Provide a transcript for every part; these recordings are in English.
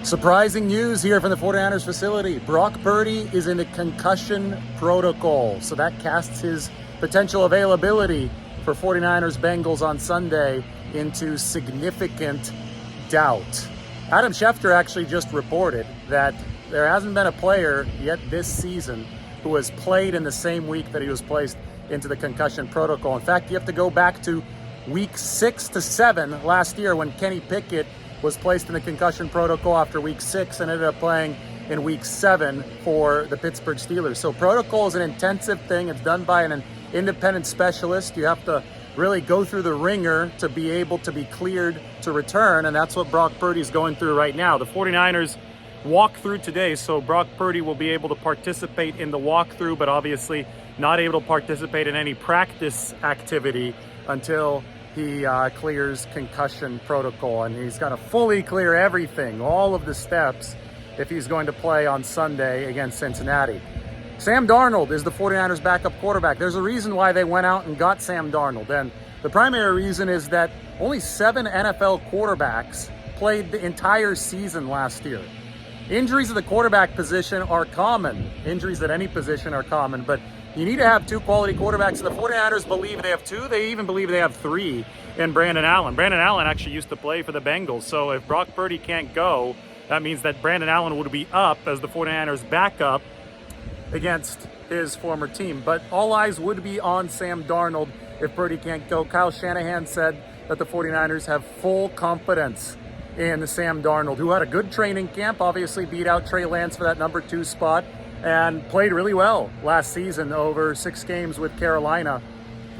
Surprising news here from the 49ers facility. Brock Purdy is in the concussion protocol, so that casts his potential availability for 49ers Bengals on Sunday into significant doubt. Adam Schefter actually just reported that there hasn't been a player yet this season who has played in the same week that he was placed into the concussion protocol. In fact, you have to go back to week 6 to 7 last year when Kenny Pickett was placed in the concussion protocol after week 6 and ended up playing in week 7 for the Pittsburgh Steelers. So protocol is an intensive thing. It's done by an independent specialist. You have to really go through the ringer to be able to be cleared to return, and that's what Brock Purdy is going through right now. The 49ers walk through today, so Brock Purdy will be able to participate in the walkthrough, but obviously not able to participate in any practice activity until he clears concussion protocol, and he's going to fully clear everything, all of the steps, if he's going to play on Sunday against Cincinnati. Sam Darnold is the 49ers backup quarterback. There's a reason why they went out and got Sam Darnold, and the primary reason is that only 7 NFL quarterbacks played the entire season last year. Injuries at the quarterback position are common. Injuries at any position are common, but you need to have 2 quality quarterbacks. The 49ers believe they have 2. They even believe they have 3 in Brandon Allen. Brandon Allen actually used to play for the Bengals, so if Brock Purdy can't go, that means that Brandon Allen would be up as the 49ers backup against his former team. But all eyes would be on Sam Darnold if Purdy can't go. Kyle Shanahan said that the 49ers have full confidence in Sam Darnold, who had a good training camp, obviously beat out Trey Lance for that number 2 spot, and played really well last season over 6 games with Carolina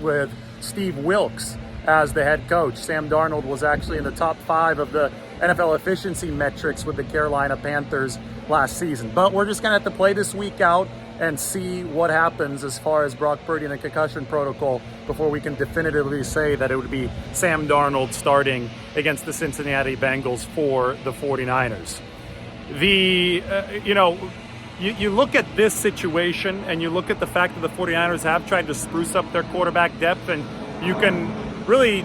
with Steve Wilks as the head coach. Sam Darnold was actually in the top 5 of the NFL efficiency metrics with the Carolina Panthers last season. But we're just going to have to play this week out and see what happens as far as Brock Purdy and the concussion protocol before we can definitively say that it would be Sam Darnold starting against the Cincinnati Bengals for the 49ers. You look at this situation and you look at the fact that the 49ers have tried to spruce up their quarterback depth, and you can really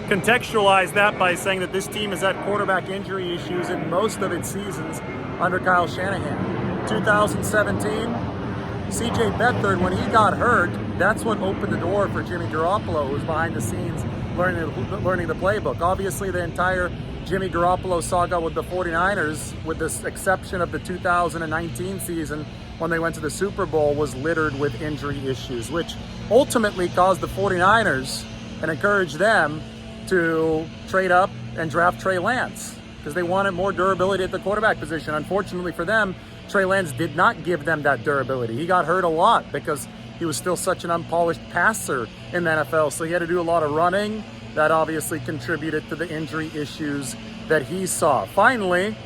contextualize that by saying that this team has had quarterback injury issues in most of its seasons under Kyle Shanahan. 2017, C.J. Beathard, when he got hurt, that's what opened the door for Jimmy Garoppolo, who was behind the scenes learning the playbook. Obviously, the entire Jimmy Garoppolo saga with the 49ers, with this exception of the 2019 season when they went to the Super Bowl, was littered with injury issues, which ultimately caused the 49ers and encouraged them to trade up and draft Trey Lance because they wanted more durability at the quarterback position. Unfortunately for them, Trey Lance did not give them that durability. He got hurt a lot because he was still such an unpolished passer in the NFL, so he had to do a lot of running. That obviously contributed to the injury issues that he saw. Finally,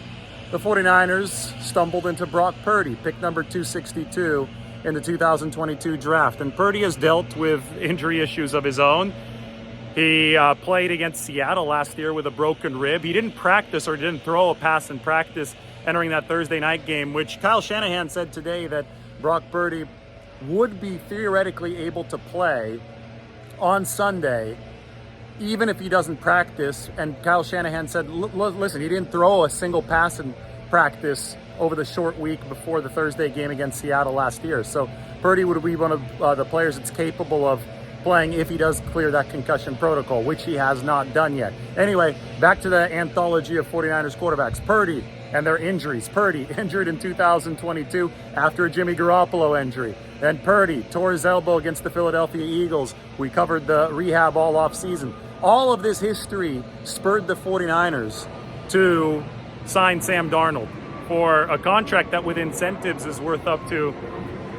the 49ers stumbled into Brock Purdy, pick number 262 in the 2022 draft. And Purdy has dealt with injury issues of his own. He played against Seattle last year with a broken rib. He didn't practice or didn't throw a pass in practice entering that Thursday night game, which Kyle Shanahan said today that Brock Purdy would be theoretically able to play on Sunday even if he doesn't practice. And Kyle Shanahan said, listen, he didn't throw a single pass in practice over the short week before the Thursday game against Seattle last year. So Purdy would be one of the players that's capable of playing if he does clear that concussion protocol, which he has not done yet. Anyway, back to the anthology of 49ers quarterbacks. Purdy and their injuries. Purdy injured in 2022 after a Jimmy Garoppolo injury. Then Purdy tore his elbow against the Philadelphia Eagles. We covered the rehab all off season. All of this history spurred the 49ers to sign Sam Darnold for a contract that with incentives is worth up to,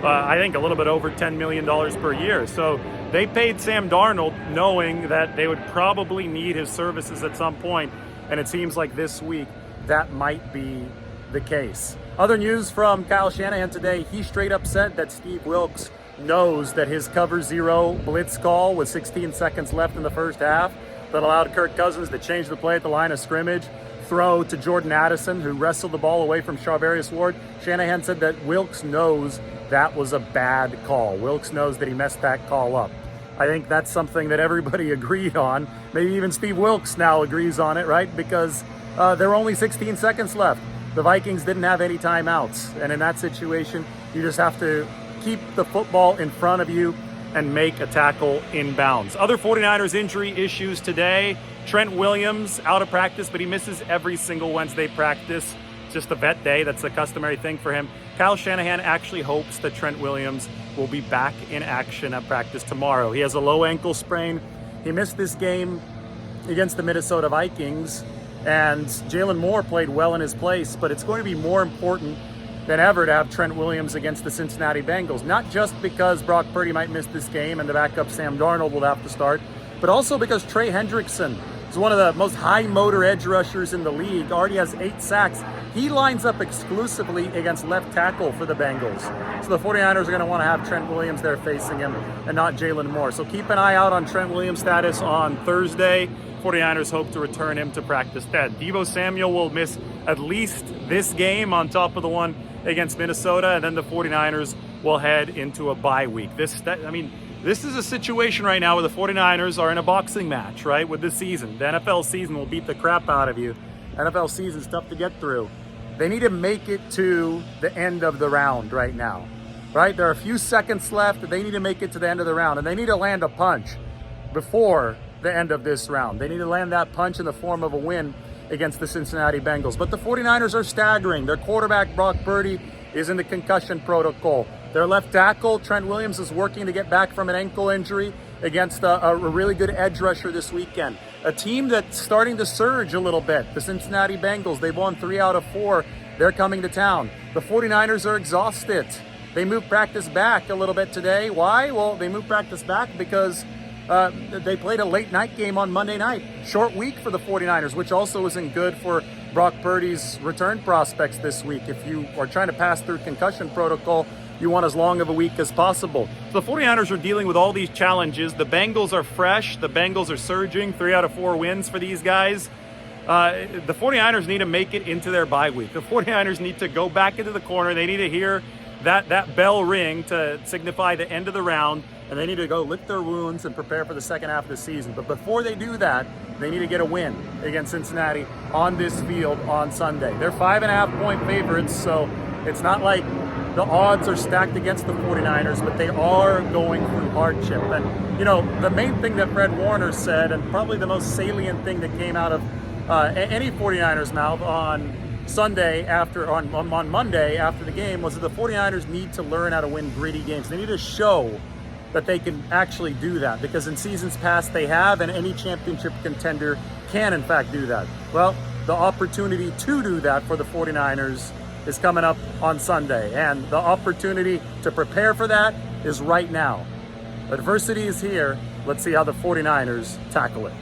I think, a little bit over $10 million per year. So they paid Sam Darnold knowing that they would probably need his services at some point, and it seems like this week that might be the case. Other news from Kyle Shanahan today, he straight up said that Steve Wilks knows that his cover zero blitz call with 16 seconds left in the first half that allowed Kirk Cousins to change the play at the line of scrimmage, throw to Jordan Addison, who wrestled the ball away from Charvarius Ward. Shanahan said that Wilks knows that was a bad call. Wilks knows that he messed that call up. I think that's something that everybody agreed on. Maybe even Steve Wilks now agrees on it, right? Because there were only 16 seconds left. The Vikings didn't have any timeouts. And in that situation, you just have to keep the football in front of you and make a tackle inbounds. Other 49ers injury issues today. Trent Williams out of practice, but he misses every single Wednesday practice. It's just a vet day. That's a customary thing for him. Kyle Shanahan actually hopes that Trent Williams will be back in action at practice tomorrow. He has a low ankle sprain. He missed this game against the Minnesota Vikings, and Jalen Moore played well in his place, but it's going to be more important than ever to have Trent Williams against the Cincinnati Bengals. Not just because Brock Purdy might miss this game and the backup Sam Darnold will have to start, but also because Trey Hendrickson is one of the most high motor edge rushers in the league, already has 8 sacks. He lines up exclusively against left tackle for the Bengals. So the 49ers are going to want to have Trent Williams there facing him and not Jalen Moore. So keep an eye out on Trent Williams' status on Thursday. 49ers hope to return him to practice then. Deebo Samuel will miss at least this game on top of the one against Minnesota, and then the 49ers will head into a bye week. This is a situation right now where the 49ers are in a boxing match, right, with this season. The NFL season will beat the crap out of you. NFL season is tough to get through. They need to make it to the end of the round right now, right? There are a few seconds left. They need to make it to the end of the round, and they need to land a punch before the end of this round. They need to land that punch in the form of a win against the Cincinnati Bengals. But the 49ers are staggering. Their quarterback, Brock Purdy, is in the concussion protocol. Their left tackle, Trent Williams, is working to get back from an ankle injury against a really good edge rusher this weekend. A team that's starting to surge a little bit, the Cincinnati Bengals. They've won 3 out of 4. They're coming to town. The 49ers are exhausted. They moved practice back a little bit today. Why? Well, they moved practice back because they played a late night game on Monday night. Short week for the 49ers, which also isn't good for Brock Purdy's return prospects this week. If you are trying to pass through concussion protocol, you want as long of a week as possible. So the 49ers are dealing with all these challenges. The Bengals are fresh. The Bengals are surging. 3 out of 4 wins for these guys. The 49ers need to make it into their bye week. The 49ers need to go back into the corner. They need to hear that bell ring to signify the end of the round, and they need to go lick their wounds and prepare for the second half of the season. But before they do that, they need to get a win against Cincinnati on this field on Sunday. They're 5.5-point favorites, so it's not like the odds are stacked against the 49ers, but they are going through hardship. And, you know, the main thing that Fred Warner said, and probably the most salient thing that came out of any 49ers mouth on Monday after the game, was that the 49ers need to learn how to win gritty games. They need to show that they can actually do that, because in seasons past they have, and any championship contender can in fact do that. Well, the opportunity to do that for the 49ers is coming up on Sunday, and the opportunity to prepare for that is right now. Adversity is here. Let's see how the 49ers tackle it.